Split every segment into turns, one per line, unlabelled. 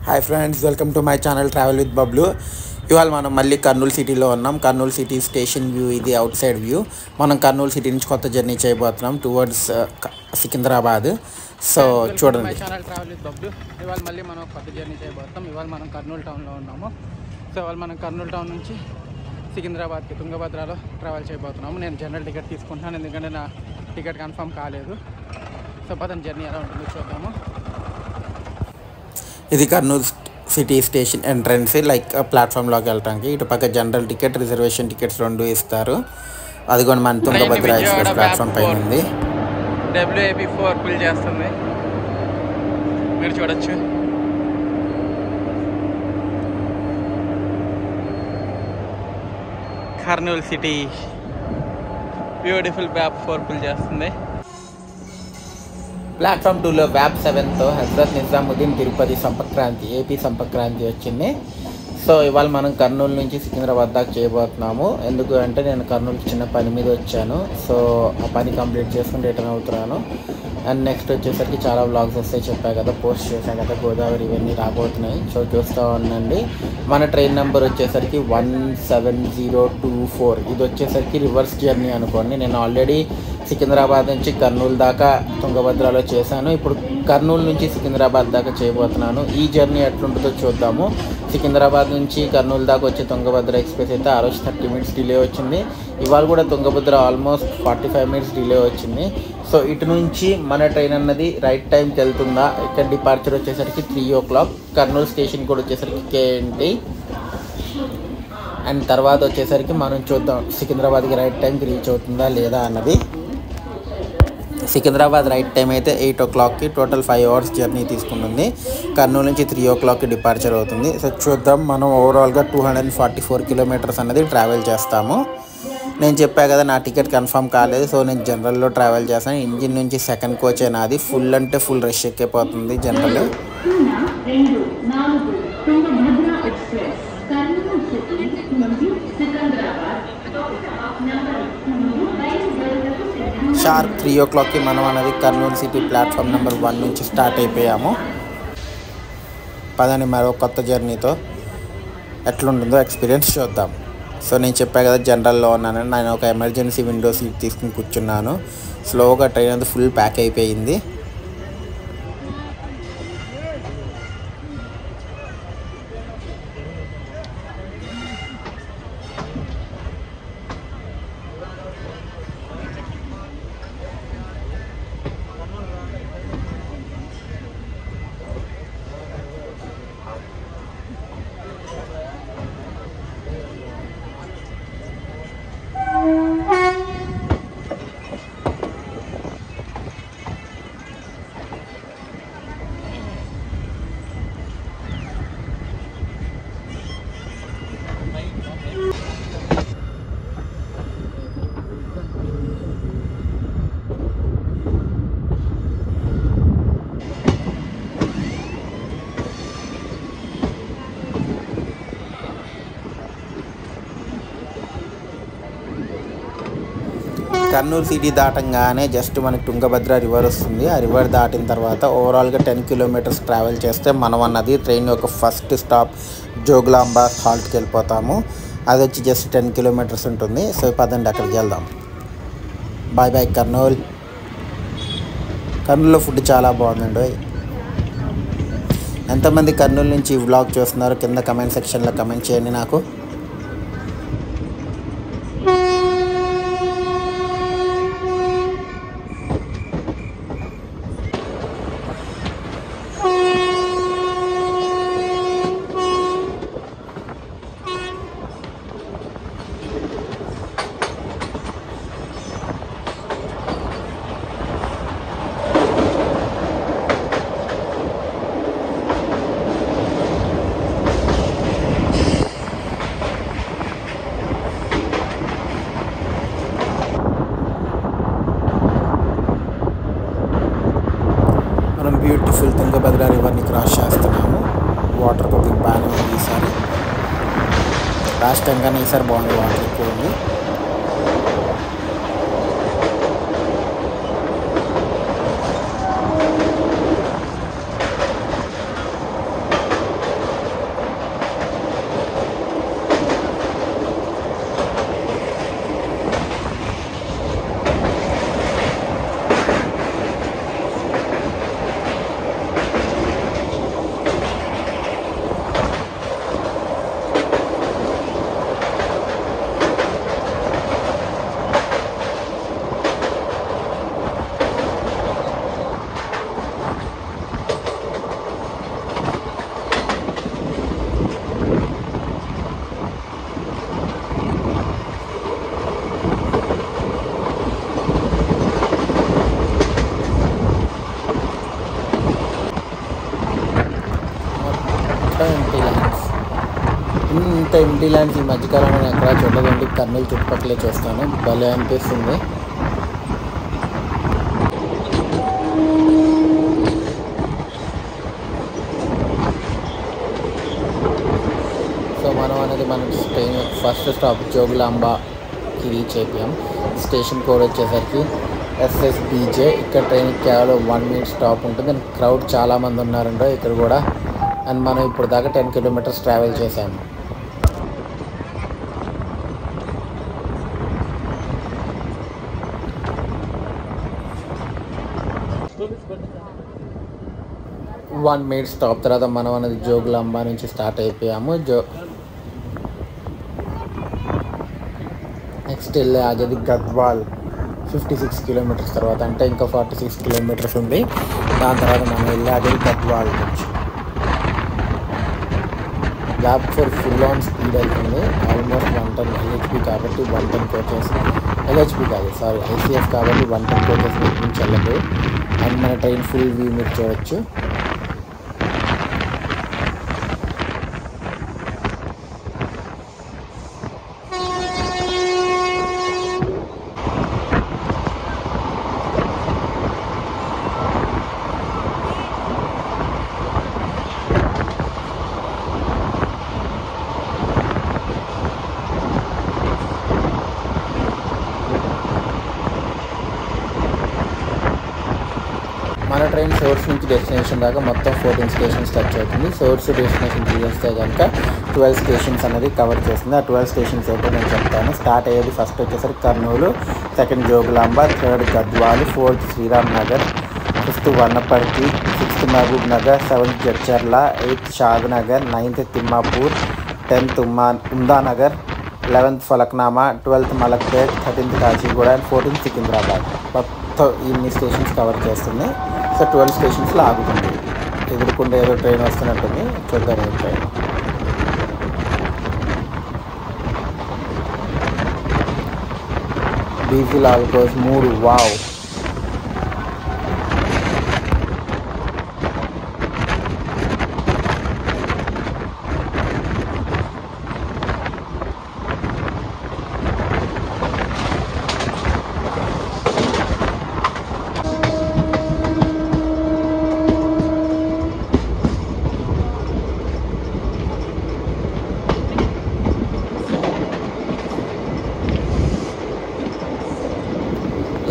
Hi friends, welcome to my channel travel with Bablu. ఇవాళ మనం మళ్ళీ కర్నూలు సిటీలో ఉన్నాం. కర్నూలు సిటీ స్టేషన్ వ్యూ ఇది, అవుట్ సైడ్ వ్యూ. మనం కర్నూలు సిటీ నుంచి కొత్త జర్నీ చేయబోతున్నాం టువర్డ్స్ సికింద్రాబాద్. సో చూడండి.
My channel travel with Bablu. ఇవాళ మళ్ళీ మనం కొత్త జర్నీ చేయబోతున్నాం. ఇవాళ మనం కర్నూలు టౌన్లో ఉన్నాము. సో ఇవాళ మనం కర్నూలు టౌన్ నుంచి సికింద్రాబాద్కి తుంగభద్రలో ట్రావెల్ చేయబోతున్నాము. నేను జనరల్ టికెట్ తీసుకుంటున్నాను, ఎందుకంటే నా టికెట్ కన్ఫర్మ్ కాలేదు. సో పదం జర్నీ ఎలా ఉంటుందో చూద్దాము.
ఇది Kurnool city station entrance, like ప్లాట్ఫామ్లోకి వెళ్ళడానికి. ఇటు పక్క జనరల్ టికెట్, రిజర్వేషన్ టికెట్స్ రెండు ఇస్తారు. అది కూడా మన తుంగభద్ర ఎక్స్ప్రెస్ ప్లాట్ఫామ్ పైన ఉంది.
WAP4 పుల్ చేస్తుంది, మీరు చూడొచ్చు. Kurnool city beautiful WAP4 pull చేస్తుంది.
ప్లాట్ఫామ్ 2లో WAP 7తో హజరత్ నిజాముద్దీన్ తిరుపతి సంపర్క్రాంతి, ఏపీ సంపర్క్రాంతి వచ్చింది. సో ఇవాళ మనం కర్నూలు నుంచి సికింద్రాబాద్ దాకా చేయబోతున్నాము. ఎందుకు అంటే నేను కర్నూలుకి చిన్న పని మీద వచ్చాను. సో ఆ పని కంప్లీట్ చేసుకుని రిటర్న్ అవుతున్నాను. అండ్ నెక్స్ట్ వచ్చేసరికి చాలా వ్లాగ్స్ వస్తాయి, చెప్పా కదా, పోస్ట్ చేశాను కదా, గోదావరి ఇవన్నీ రాబోతున్నాయి. సో చూస్తూ ఉండండి. మన ట్రైన్ నెంబర్ వచ్చేసరికి 17024. ఇది వచ్చేసరికి రివర్స్ జర్నీ అనుకోండి. నేను ఆల్రెడీ సికింద్రాబాద్ నుంచి కర్నూలు దాకా తుంగభద్రలో చేశాను. ఇప్పుడు కర్నూలు నుంచి సికింద్రాబాద్ దాకా చేయబోతున్నాను. ఈ జర్నీ ఎట్లుంటుందో చూద్దాము. సికింద్రాబాద్ నుంచి కర్నూలు దాకా వచ్చే తుంగభద్ర ఎక్స్ప్రెస్ అయితే ఆ రోజు 30 minutes డిలే వచ్చింది. ఇవాళ కూడా తుంగభద్ర ఆల్మోస్ట్ 45 minutes డిలే వచ్చింది. సో ఇటు నుంచి మన ట్రైన్ అన్నది రైట్ టైంకి వెళ్తుందా? ఇక్కడ డిపార్చర్ వచ్చేసరికి 3 o'clock. కర్నూలు స్టేషన్ కూడా వచ్చేసరికి KNT. అండ్ తర్వాత వచ్చేసరికి మనం చూద్దాం సికింద్రాబాద్కి రైట్ టైంకి రీచ్ అవుతుందా లేదా అన్నది. సికింద్రాబాద్ రైట్ టైం అయితే 8 o'clockకి, టోటల్ 5 hours జర్నీ తీసుకుంటుంది. కర్నూలు నుంచి 3 o'clockకి డిపార్చర్ అవుతుంది. సో చూద్దాం. మనం ఓవరాల్గా 244 kilometers అన్నది ట్రావెల్ చేస్తాము. నేను చెప్పా కదా, నా టికెట్ కన్ఫర్మ్ కాలేదు. సో నేను జనరల్లో ట్రావెల్ చేస్తాను. ఇంజిన్ నుంచి సెకండ్ కోచే నాది. ఫుల్ అంటే ఫుల్ రష్ ఎక్కిపోతుంది జనరల్. షార్ప్ 3 o'clockకి మనం అనేది కర్నూలు సిటీ ప్లాట్ఫామ్ నెంబర్ 1 నుంచి స్టార్ట్ అయిపోయాము. పదని మరో కొత్త జర్నీతో ఎట్లుంటుందో ఎక్స్పీరియన్స్ చూద్దాం. సో నేను చెప్పా కదా, జనరల్లో ఉన్నాను. నేను ఒక ఎమర్జెన్సీ విండో సీట్ తీసుకుని కూర్చున్నాను. స్లోగా ట్రైన్ అంతా ఫుల్ ప్యాక్ అయిపోయింది. కర్నూలు సిటీ దాటంగానే జస్ట్ మనకి తుంగభద్ర రివర్ వస్తుంది. ఆ రివర్ దాటిన తర్వాత ఓవరాల్గా 10 kilometers ట్రావెల్ చేస్తే మనం అన్నది ట్రైన్ యొక్క ఫస్ట్ స్టాప్ జోగులాంబ హాల్ట్కి వెళ్ళిపోతాము. అది వచ్చి జస్ట్ 10 kilometers ఉంటుంది. సో పదండి అక్కడికి వెళ్దాం. Bye bye Kurnool. కర్నూలులో ఫుడ్ చాలా బాగుందండి. ఎంతమంది కర్నూలు నుంచి ఈ వ్లాగ్ చూస్తున్నారు కింద కమెంట్ సెక్షన్లో కమెంట్ చేయండి నాకు. బ్యూటిఫుల్ తుంగభద్ర రివర్ని క్రాస్ చేస్తున్నాము. వాటర్ కొద్దిగా బాగానే ఉంది ఈసారి. లాస్ట్ టైం కానీ ఈసారి బాగుంది, వాటర్ ఎక్కువ ఉంది. మొత్తం ఎంటీ ల్యాండ్స్. ఇంత ఎంటీ ల్యాండ్స్ ఈ మధ్యకాలంలో నేను ఎక్కడా చూడలేదండి. కర్నూలు చుట్టుపక్కలే చూస్తాను. భలే అనిపిస్తుంది. సో మనం అనేది మన ట్రైన్ ఫస్ట్ స్టాప్ జోగులాంబకి రీచ్ అయిపోయాం. స్టేషన్ కోడ్ వచ్చేసరికి SSBJ. ఇక్కడ ట్రైన్ కేవలం 1 minute స్టాప్ ఉంటుంది. అండ్ క్రౌడ్ చాలామంది ఉన్నారండి ఇక్కడ కూడా. అండ్ మనం ఇప్పుడు దాకా 10 kilometers ట్రావెల్ చేసాము. వన్ మినిట్ స్టాప్ తర్వాత మనం అనేది జోగులాంబ నుంచి స్టార్ట్ అయిపోయాము. నెక్స్ట్ వెళ్ళి ఆగేది గద్వాల్ 56 kilometers తర్వాత, అంటే ఇంకా 46 kilometers ఉంది. దాని తర్వాత మనం వెళ్ళి ఆగేది గద్వాల్ నుంచి. ల్యాబ్ 4 ఫుల్ ఆన్ స్పీడ్ అవుతుంది. ఆల్మోస్ట్ 110 LHP కాబట్టి 110 కోచెస్, LHP కాదు సారీ ICF కాబట్టి 110 కోచెస్ నుంచి వెళ్ళదు. అండ్ మన ట్రైన్ ఫుల్ వ్యూ మీరు చూడొచ్చు. మన ట్రైన్ సోర్స్ నుంచి డెస్టినేషన్ దాకా మొత్తం 14 స్టేషన్స్ టచ్ అవుతుంది. సోర్స్ డెస్టినేషన్ చేస్తే కనుక 12 స్టేషన్స్ అనేది కవర్ చేస్తుంది. ఆ 12 స్టేషన్స్ ఏంటో నేను చెప్తాను. స్టార్ట్ అయ్యేది ఫస్ట్ వచ్చేసరికి Kurnool, second Jogulamba, third Gadwal, fourth Sriram Nagar, fifth Wanaparthy, sixth Mahbub Nagar, seventh Jadcherla, 8th Shad Nagar, 9th Timmapur, 10th Umdanagar, 11th Falaknuma, 12th Malakpet, 13th Kacheguda and 14th Secunderabad. మొత్తం ఇన్ని స్టేషన్స్ కవర్ చేస్తుంది. సో 12 స్టేషన్స్లో ఆగుతుంది. ఎదురుకుండా ఏదో ట్రైన్ వస్తున్నట్టుంది, చూద్దాం ఏ ట్రైన్. బీసీ లాల్కోస్ 3. వావ్,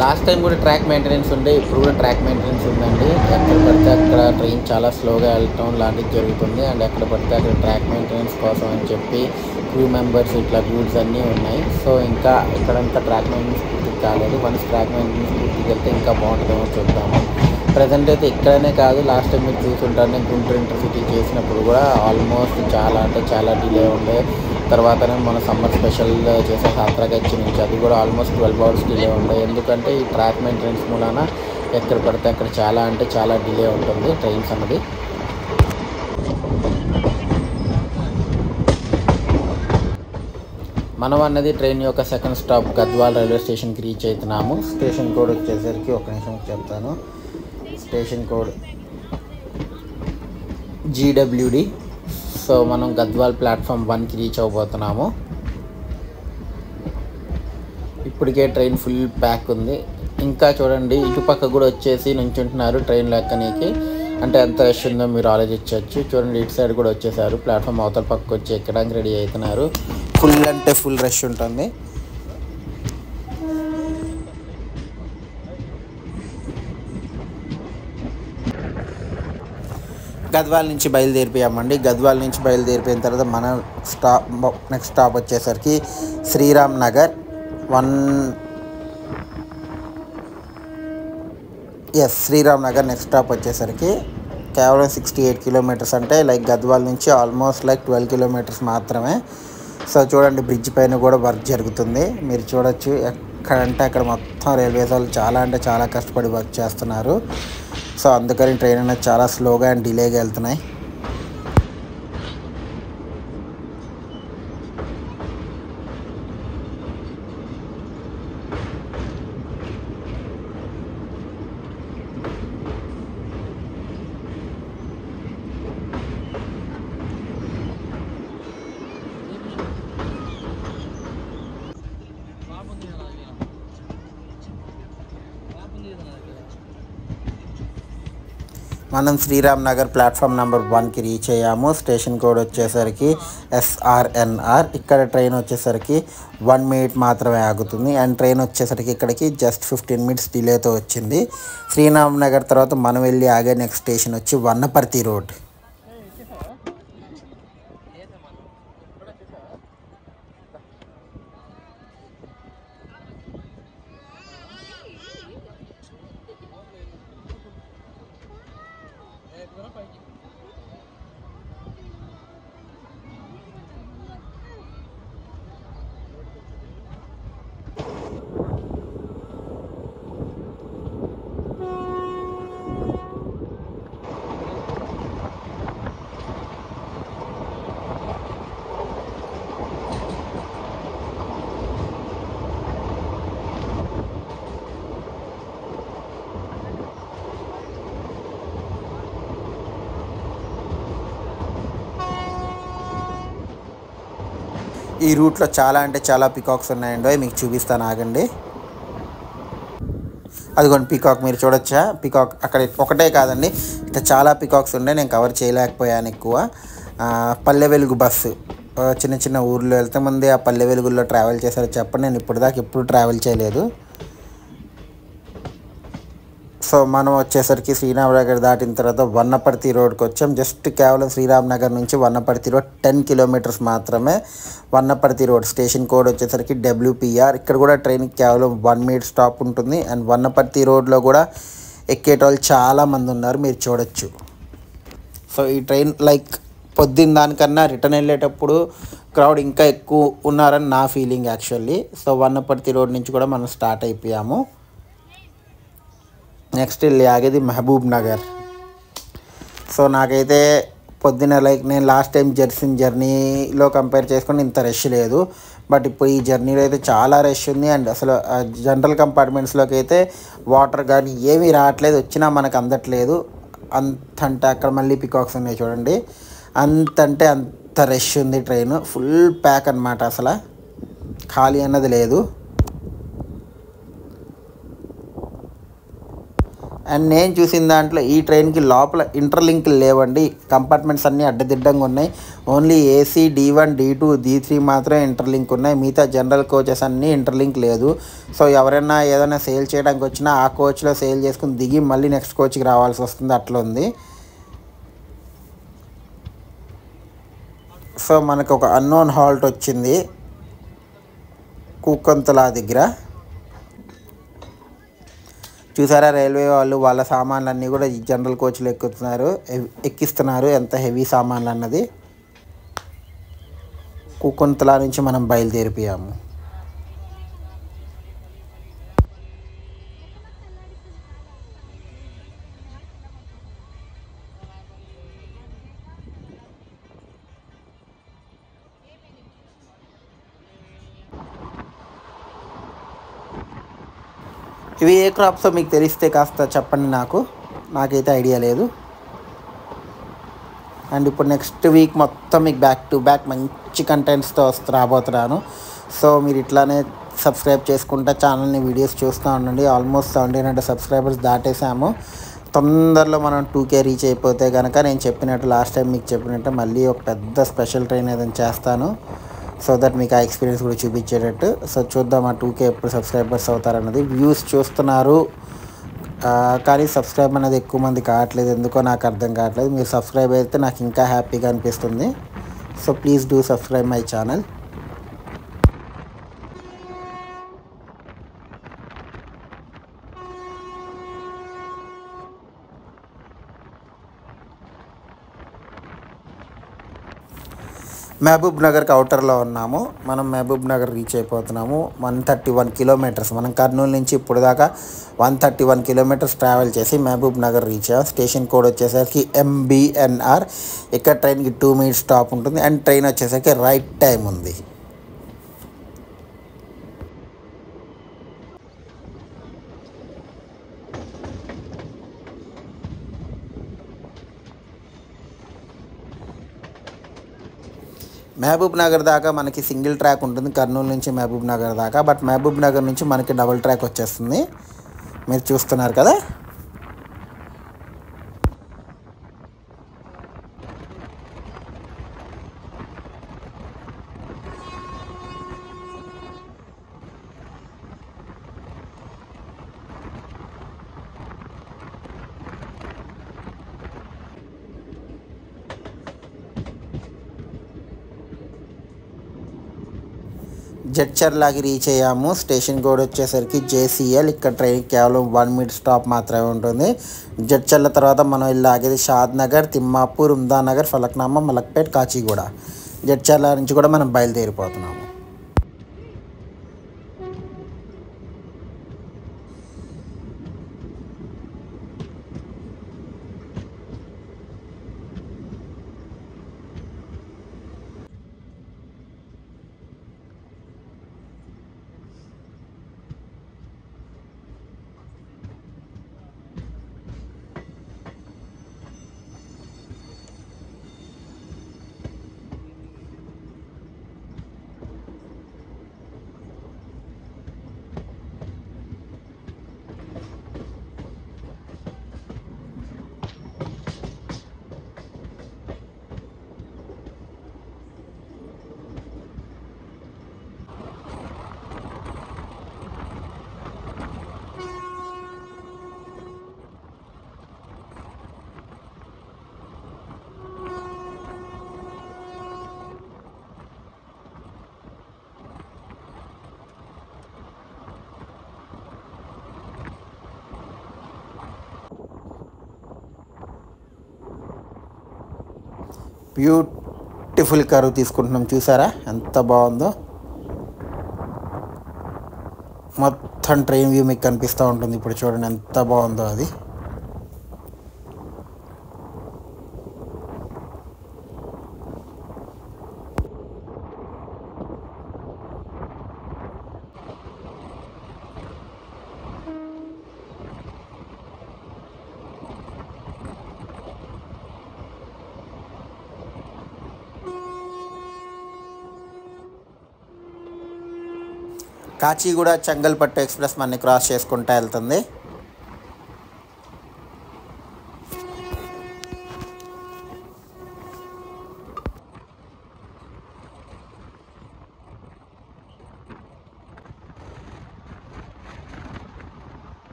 లాస్ట్ టైం కూడా ట్రాక్ మెయింటెనెన్స్ ఉండే, ఇప్పుడు కూడా ట్రాక్ మెయింటెనెన్స్ ఉందండి. ఎక్కడ పడితే అక్కడ ట్రైన్ చాలా స్లోగా వెళ్ళటం లాంటిది జరుగుతుంది. అండ్ ఎక్కడ పడితే అక్కడ ట్రాక్ మెయింటెనెన్స్ కోసం అని చెప్పి క్రూ మెంబర్స్ ఇట్లా గూడ్స్ అన్నీ ఉన్నాయి. సో ఇంకా ఇక్కడంతా ట్రాక్ మెయింటెనెన్స్ పూర్తికి కాలేదు. వన్స్ ట్రాక్ మెయింటెనెన్స్ పూర్తికి వెళ్తే ఇంకా బాగుంటుందేమో చూద్దాము. ప్రజెంట్ అయితే ఇక్కడనే కాదు, లాస్ట్ టైం మీరు చూసుంటారు నేను గుంటూరు ఇంటర్సిటీ చేసినప్పుడు కూడా ఆల్మోస్ట్ చాలా అంటే చాలా డిలే ఉండే. తర్వాతనే మన సమ్మర్ స్పెషల్ చేసే సాత్రాగచ్చి నుంచి అది కూడా ఆల్మోస్ట్ 12 hours డిలే ఉండే. ఎందుకంటే ఈ ట్రాక్ మెయింటెనెన్స్ మూలాన ఎక్కడ పడితే అక్కడ చాలా అంటే చాలా డిలే ఉంటుంది ట్రైన్స్ అన్నది. మనం అన్నది ట్రైన్ యొక్క సెకండ్ స్టాప్ గద్వాల్ రైల్వే స్టేషన్కి రీచ్ అవుతున్నాము. స్టేషన్ కోడ్ వచ్చేసరికి ఒక నిమిషం చెప్తాను. Station code GWD. సో మనం గద్వాల్ ప్లాట్ఫామ్ 1కి రీచ్ అవ్వబోతున్నాము. ఇప్పటికే ట్రైన్ ఫుల్ ప్యాక్ ఉంది. ఇంకా చూడండి ఇటుపక్క కూడా వచ్చేసి నుంచుంటున్నారు ట్రైన్లో ఎక్కనీకి. అంటే ఎంత రష్ ఉందో మీరు ఆలోచించవచ్చు. చూడండి ఇటు సైడ్ కూడా వచ్చేసారు, ప్లాట్ఫామ్ అవతల పక్కకు వచ్చి ఎక్కడానికి రెడీ అవుతున్నారు. ఫుల్ అంటే ఫుల్ రష్ ఉంటుంది. గద్వాల్ నుంచి బయలుదేరిపోయామండి. గద్వాల్ నుంచి బయలుదేరిపోయిన తర్వాత మన నెక్స్ట్ స్టాప్ వచ్చేసరికి శ్రీరామ్ నగర్. శ్రీరామ్ నగర్ నెక్స్ట్ స్టాప్ వచ్చేసరికి కేవలం 68 kilometers, అంటే లైక్ గద్వాల్ నుంచి ఆల్మోస్ట్ లైక్ 12 kilometers మాత్రమే. సో చూడండి బ్రిడ్జ్ పైన కూడా వర్క్ జరుగుతుంది, మీరు చూడొచ్చు. ఎక్కడంటే అక్కడ మొత్తం రైల్వేస్ వాళ్ళు చాలా అంటే చాలా కష్టపడి వర్క్ చేస్తున్నారు. సో అందుకని ట్రైన్ అనేది చాలా స్లోగా అండ్ డిలేగా వెళ్తున్నాయి. మనం శ్రీరామ్ నగర్ ప్లాట్ఫామ్ నెంబర్ 1కి రీచ్ అయ్యాము. స్టేషన్ కోడ్ వచ్చేసరికి SRNR. ఇక్కడ ట్రైన్ వచ్చేసరికి 1 మినిట్ మాత్రమే ఆగుతుంది. అండ్ ట్రైన్ వచ్చేసరికి ఇక్కడికి జస్ట్ 15 మినిట్స్ డిలేతో వచ్చింది. శ్రీరామ్ నగర్ తర్వాత మనం వెళ్ళి ఆగే నెక్స్ట్ స్టేషన్ వచ్చి వన్నపర్తి రోడ్. ఈ రూట్లో చాలా అంటే చాలా పికాక్స్ ఉన్నాయండి, మీకు చూపిస్తాను ఆగండి. అదిగోండి పికాక్ మీరు చూడొచ్చా. పికాక్ అక్కడ ఒకటే కాదండి, ఇట్లా చాలా పికాక్స్ ఉన్నాయి. నేను కవర్ చేయలేకపోయాను ఎక్కువ. పల్లె వెలుగు బస్సు చిన్న చిన్న ఊర్లో వెళ్తే ముందే ఆ పల్లె వెలుగుల్లో ట్రావెల్ చేశారు చెప్పండి. నేను ఇప్పటిదాకా ఎప్పుడు ట్రావెల్ చేయలేదు. సో మనం వచ్చేసరికి శ్రీరామ్ నగర్ దాటిన తర్వాత వన్నపర్తి రోడ్కి వచ్చాం. జస్ట్ కేవలం శ్రీరామ్ నగర్ నుంచి వన్నపర్తి రోడ్ 10 కిలోమీటర్స్ మాత్రమే. వన్నపర్తి రోడ్ స్టేషన్ కోడ్ వచ్చేసరికి WPR. ఇక్కడ కూడా ట్రైన్కి కేవలం 1 మినిట్ స్టాప్ ఉంటుంది. అండ్ వన్నపర్తి రోడ్లో కూడా ఎక్కేటోళ్ళు చాలామంది ఉన్నారు, మీరు చూడొచ్చు. సో ఈ ట్రైన్ లైక్ పొద్దున్న దానికన్నా రిటర్న్ వెళ్ళేటప్పుడు క్రౌడ్ ఇంకా ఎక్కువ ఉన్నారని నా ఫీలింగ్ యాక్చువల్లీ. సో వన్నపర్తి రోడ్ నుంచి కూడా మనం స్టార్ట్ అయిపోయాము. నెక్స్ట్ వెళ్ళి ఆగేది మహబూబ్ నగర్. సో నాకైతే పొద్దున లైక్ నేను లాస్ట్ టైం జర్నీలో కంపేర్ చేసుకుని ఇంత రష్ లేదు. బట్ ఇప్పుడు ఈ జర్నీలో అయితే చాలా రష్ ఉంది. అండ్ అసలు జనరల్ కంపార్ట్మెంట్స్లోకి అయితే వాటర్ కానీ ఏమీ రావట్లేదు, వచ్చినా మనకు అందట్లేదు. అంతంటే అక్కడ మళ్ళీ పికాక్స్ ఉన్నాయి చూడండి. అంతంటే అంత రష్ ఉంది. ట్రైన్ ఫుల్ ప్యాక్ అన్నమాట, అసలు ఖాళీ అన్నది లేదు. అండ్ నేను చూసిన దాంట్లో ఈ ట్రైన్కి లోపల ఇంటర్లింక్ లేవండి. కంపార్ట్మెంట్స్ అన్నీ అడ్డదిడ్డంగా ఉన్నాయి. Only AC D1 D2 D3 మాత్రమే ఇంటర్లింక్ ఉన్నాయి. మిగతా జనరల్ కోచెస్ అన్నీ ఇంటర్లింక్ లేదు. సో ఎవరైనా ఏదైనా సేల్ చేయడానికి వచ్చినా ఆ కోచ్లో సేల్ చేసుకుని దిగి మళ్ళీ నెక్స్ట్ కోచ్కి రావాల్సి వస్తుంది, అట్లా ఉంది. సో మనకు ఒక అన్నోన్ హాల్ట్ వచ్చింది కూకంతలా దగ్గర. చూసారా రైల్వే వాళ్ళు వాళ్ళ సామాన్లన్నీ కూడా ఈ జనరల్ కోచ్లో ఎక్కిస్తున్నారు. ఎంత హెవీ సామాన్లు అన్నది. కూకంతలా నుంచి మనం బయలుదేరిపోయాము. ఇవి ఏ క్రాప్సో మీకు తెలిస్తే కాస్త చెప్పండి, నాకైతే ఐడియా లేదు. అండ్ ఇప్పుడు నెక్స్ట్ వీక్ మొత్తం మీకు బ్యాక్ టు బ్యాక్ మంచి కంటెంట్స్తో రాబోతున్నాను. సో మీరు ఇట్లానే సబ్స్క్రైబ్ చేసుకుంటా ఛానల్ని వీడియోస్ చూస్తూ ఉండండి. ఆల్మోస్ట్ 1700 సబ్స్క్రైబర్స్ దాటేసాము. తొందరలో మనం 2K రీచ్ అయిపోతే కనుక నేను చెప్పినట్టు లాస్ట్ టైం మీకు చెప్పినట్టు మళ్ళీ ఒక పెద్ద స్పెషల్ ట్రైన్ ఏదైనా చేస్తాను. సో దట్ మీకు ఆ ఎక్స్పీరియన్స్ కూడా చూపించేటట్టు. సో చూద్దాం ఆ 2K ఎప్పుడు సబ్స్క్రైబర్స్ అవుతారన్నది. వ్యూస్ చూస్తున్నారు కానీ సబ్స్క్రైబ్ అనేది ఎక్కువ మంది కావట్లేదు, ఎందుకో నాకు అర్థం కావట్లేదు. మీరు సబ్స్క్రైబ్ అయితే నాకు ఇంకా హ్యాపీగా అనిపిస్తుంది. So please do subscribe my channel. Mahbub నగర్కి అవుటర్లో ఉన్నాము. మనం మహబూబ్ నగర్ రీచ్ అయిపోతున్నాము. 131 కిలోమీటర్స్. మనం కర్నూలు నుంచి ఇప్పుడు దాకా 131 కిలోమీటర్స్ ట్రావెల్ చేసి మహబూబ్ నగర్ రీచ్ అయ్యాం. స్టేషన్ కోడ్ వచ్చేసరికి MBNR. ఇక్కడ ట్రైన్కి 2 మినిట్స్ స్టాప్ ఉంటుంది. అండ్ ట్రైన్ వచ్చేసరికి రైట్ టైం ఉంది. మహబూబ్ నగర్ దాకా మనకి సింగిల్ ట్రాక్ ఉంటుంది కర్నూలు నుంచి మహబూబ్ నగర్ దాకా. బట్ మహబూబ్ నగర్ నుంచి మనకి డబుల్ ట్రాక్ వచ్చేస్తుంది, మీరు చూస్తున్నారు కదా. జడ్చర్లాకి రీచ్ అయ్యాము. స్టేషన్ కోడ్ వచ్చేసరికి JCL. ఇక్కడ ట్రైన్ కేవలం 1 మినిట్ స్టాప్ మాత్రమే ఉంటుంది. జడ్చర్ల తర్వాత మనం ఇలా ఆగేది షాద్ నగర్, తిమ్మాపూర్, ఉమ్దానగర్, ఫలక్నామా, మలక్పేట్, కాచిగూడ. జడ్చర్ల నుంచి కూడా మనం బయలుదేరిపోతున్నాము. బ్యూటిఫుల్ కర్వ్ తీసుకుంటున్నాం, చూసారా ఎంత బాగుందో. మొత్తం ట్రైన్ వ్యూ మీకు కనిపిస్తూ ఉంటుంది. ఇప్పుడు చూడండి ఎంత బాగుందో అది. కాచిగూడ చెంగల్పట్టు ఎక్స్ప్రెస్ మనని క్రాస్ చేసుకుంటూ వెళ్తుంది.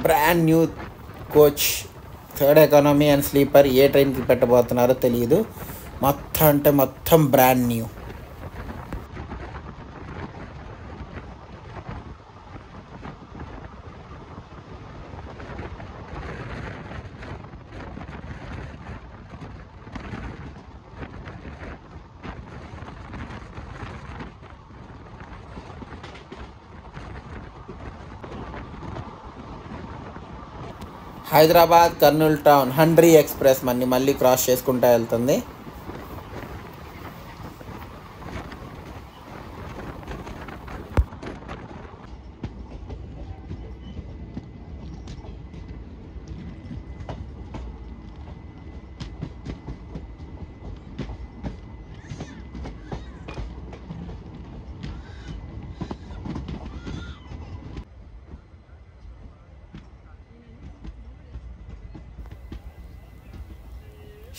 Brand new coach, third economy and sleeper. ఏ ట్రైన్కి పెట్టబోతున్నారో తెలియదు. మొత్తం అంటే మొత్తం brand new. Hyderabad Kurnool town Hundri express మళ్ళీ క్రాస్ చేసుకుంటూ వెళ్తుంది.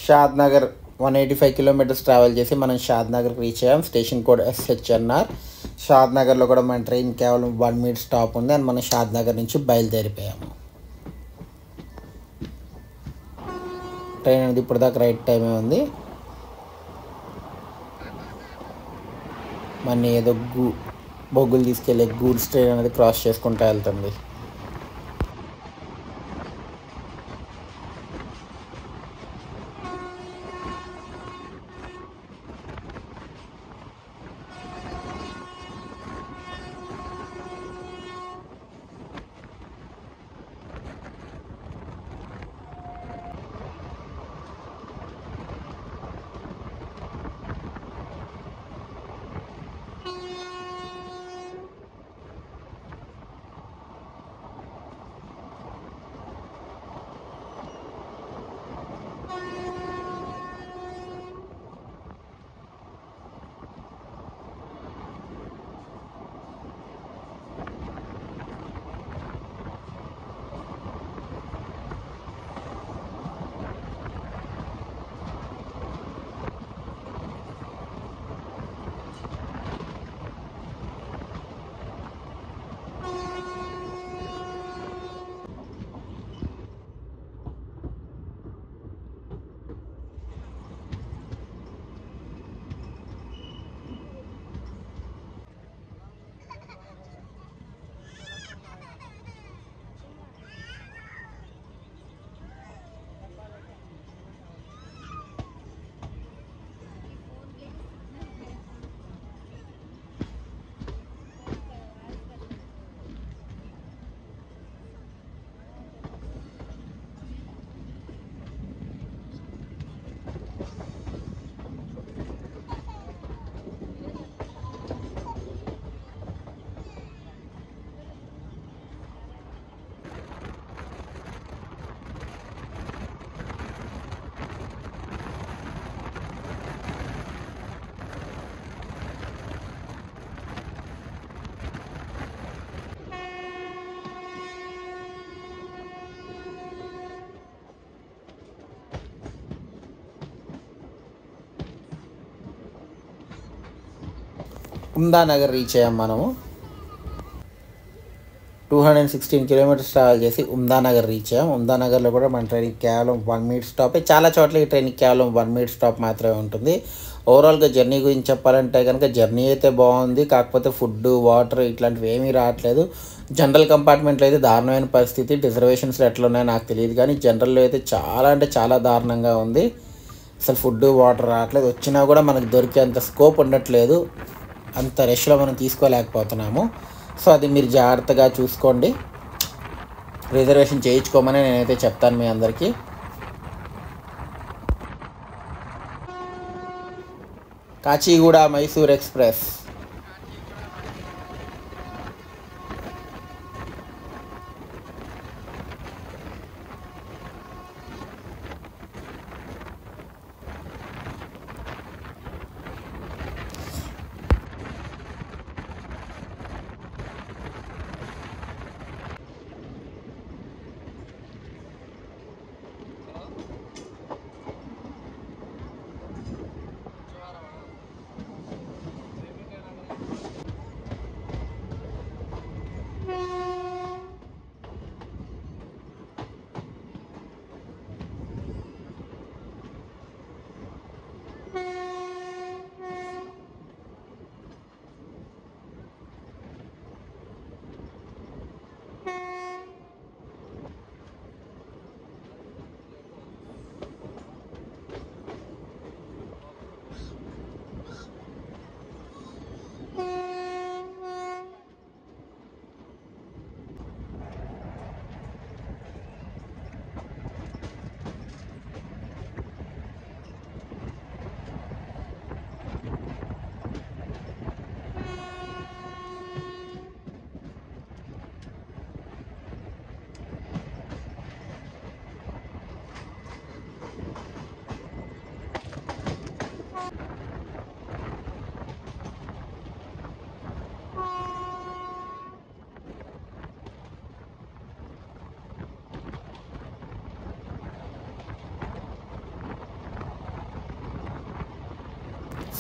షాద్ నగర్ 185 కిలోమీటర్స్ ట్రావెల్ చేసి మనం షాద్ నగర్కి రీచ్ అయ్యాం. Station code SHNR. షాద్ నగర్లో కూడా మన ట్రైన్ కేవలం 1 మినిట్ స్టాప్ ఉంది. అండ్ మనం షాద్ నగర్ నుంచి బయలుదేరిపోయాము. ట్రైన్ అనేది ఇప్పుడు దాకా రైట్ టైమే ఉంది. మన ఏదో బొగ్గులు తీసుకెళ్ళే గూడ్స్ ట్రైన్ అనేది క్రాస్ చేసుకుంటూ వెళ్తుంది. ఉమ్దానగర్ రీచ్ అయ్యాం మనము. 216 కిలోమీటర్స్ ట్రావెల్ చేసి ఉమ్దానగర్ రీచ్ అయ్యాం. ఉమ్దానగర్లో కూడా మన ట్రైన్కి కేవలం 1 మినిట్ స్టాపే. చాలా చోట్ల ఈ ట్రైన్కి కేవలం 1 మినిట్ స్టాప్ మాత్రమే ఉంటుంది. ఓవరాల్గా జర్నీ గురించి చెప్పాలంటే కనుక జర్నీ అయితే బాగుంది, కాకపోతే ఫుడ్ వాటర్ ఇట్లాంటివి ఏమీ రావట్లేదు. జనరల్ కంపార్ట్మెంట్లో అయితే దారుణమైన పరిస్థితి. రిజర్వేషన్స్లో ఎట్లా ఉన్నాయో నాకు తెలియదు, కానీ జనరల్లో అయితే చాలా అంటే చాలా దారుణంగా ఉంది. అసలు ఫుడ్ వాటర్ రావట్లేదు, వచ్చినా కూడా మనకు దొరికేంత స్కోప్ ఉండట్లేదు, అంత రష్లో మనం తీసుకోలేకపోతున్నాము. సో అది మీరు జాగ్రత్తగా చూసుకోండి, రిజర్వేషన్ చేయించుకోమని నేనైతే చెప్తాను మీ అందరికీ. కాచిగూడ మైసూర్ ఎక్స్ప్రెస్.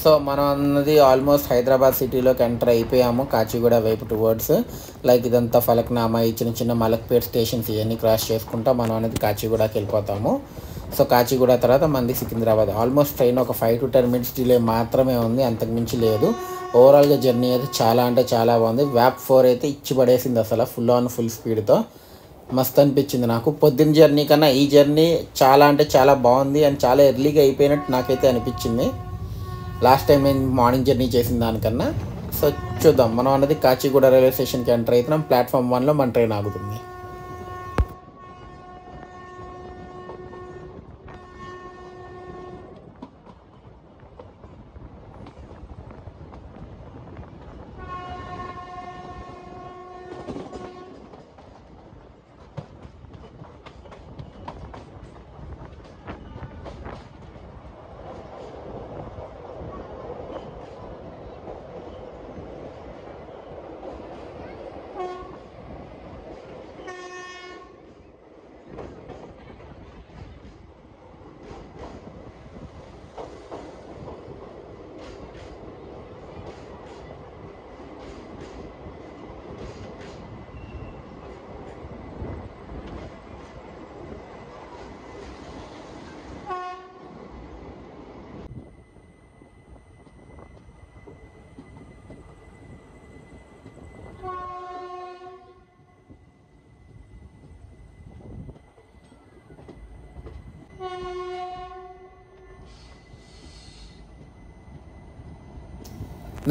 సో మనం అన్నది ఆల్మోస్ట్ హైదరాబాద్ సిటీలోకి ఎంటర్ అయిపోయాము, కాచిగూడ వైపు టువర్డ్స్. లైక్ ఇదంతా ఫలక్నామా, ఈ చిన్న చిన్న మలక్పేట్ స్టేషన్స్ ఇవన్నీ క్రాస్ చేసుకుంటా మనం అనేది కాచిగూడకి వెళ్ళిపోతాము. సో కాచిగూడ తర్వాత మంది సికింద్రాబాద్. ఆల్మోస్ట్ ట్రైన్ ఒక 5 to 10 minutes డిలే మాత్రమే ఉంది, అంతకుమించి లేదు. ఓవరాల్గా జర్నీ అయితే చాలా అంటే చాలా బాగుంది. వ్యాప్ 4 అయితే ఇచ్చి పడేసింది అసలు, ఫుల్ స్పీడ్తో. మస్తు అనిపించింది నాకు. పొద్దున్న జర్నీ కన్నా ఈ జర్నీ చాలా అంటే చాలా బాగుంది అండ్ చాలా ఎర్లీగా అయిపోయినట్టు నాకైతే అనిపించింది లాస్ట్ టైం నేను మార్నింగ్ జర్నీ చేసిన దానికన్నా. సో చూద్దాం, మనం అన్నది కాచిగూడ రైల్వే స్టేషన్కి ఎంటర్ అవుతున్నాం. ప్లాట్ఫామ్ 1లో మన ట్రైన్ ఆగుతుంది.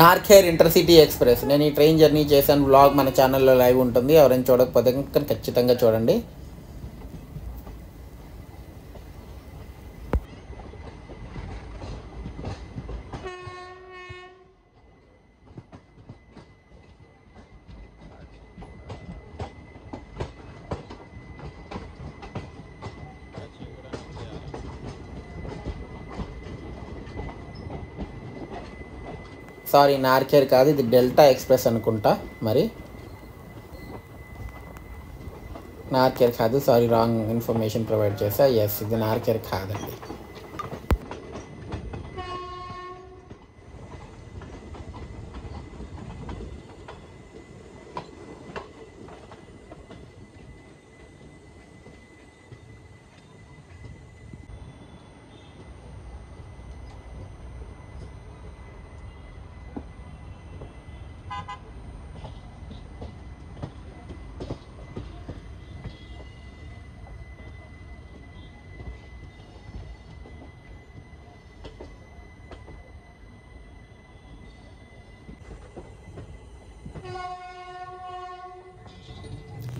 నార్ఖేర్ ఇంటర్సిటీ ఎక్స్ప్రెస్. నేను ఈ ట్రైన్ జర్నీ చేశాను, వ్లాగ్ మన ఛానల్లో లైవ్ ఉంటుంది, ఎవరైనా చూడకపోతే కనుక ఖచ్చితంగా చూడండి. సారీ, నార్ఖేర్ కాదు, ఇది డెల్టా ఎక్స్ప్రెస్ అనుకుంటా. మరి నార్ఖేర్ కాదు, సారీ, రాంగ్ ఇన్ఫర్మేషన్ ప్రొవైడ్ చేశా. ఎస్, ఇది నార్ఖేర్ కాదండి. .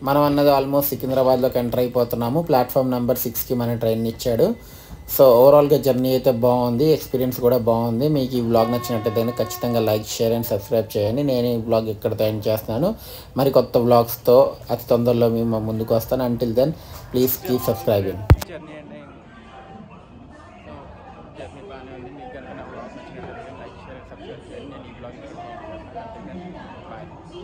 మనం అన్నది ఆల్మోస్ట్ సికింద్రాబాద్లోకి ఎంటర్ అయిపోతున్నాము. ప్లాట్ఫామ్ నెంబర్ 6కి మన ట్రైన్ ఇచ్చాడు. సో ఓవరాల్గా జర్నీ అయితే బాగుంది, ఎక్స్పీరియన్స్ కూడా బాగుంది. మీకు ఈ వ్లాగ్ నచ్చినట్టయితే ఖచ్చితంగా లైక్, షేర్ అండ్ సబ్స్క్రైబ్ చేయండి. నేను ఈ వ్లాగ్ ఇక్కడితో ఎండ్ చేస్తున్నాను. మరి కొత్త వ్లాగ్స్తో అతి తొందరలో మేము ముందుకు వస్తాను. Until then please keep subscribing.
Journey అండి. సో జర్నీ బాగానే ఉంది. మీకు కనుక నా వ్లాగ్ నచ్చినట్లయితే లైక్, షేర్, సబ్స్క్రైబ్ చేయండి. నేను ఈ వ్లాగ్ బాయ్.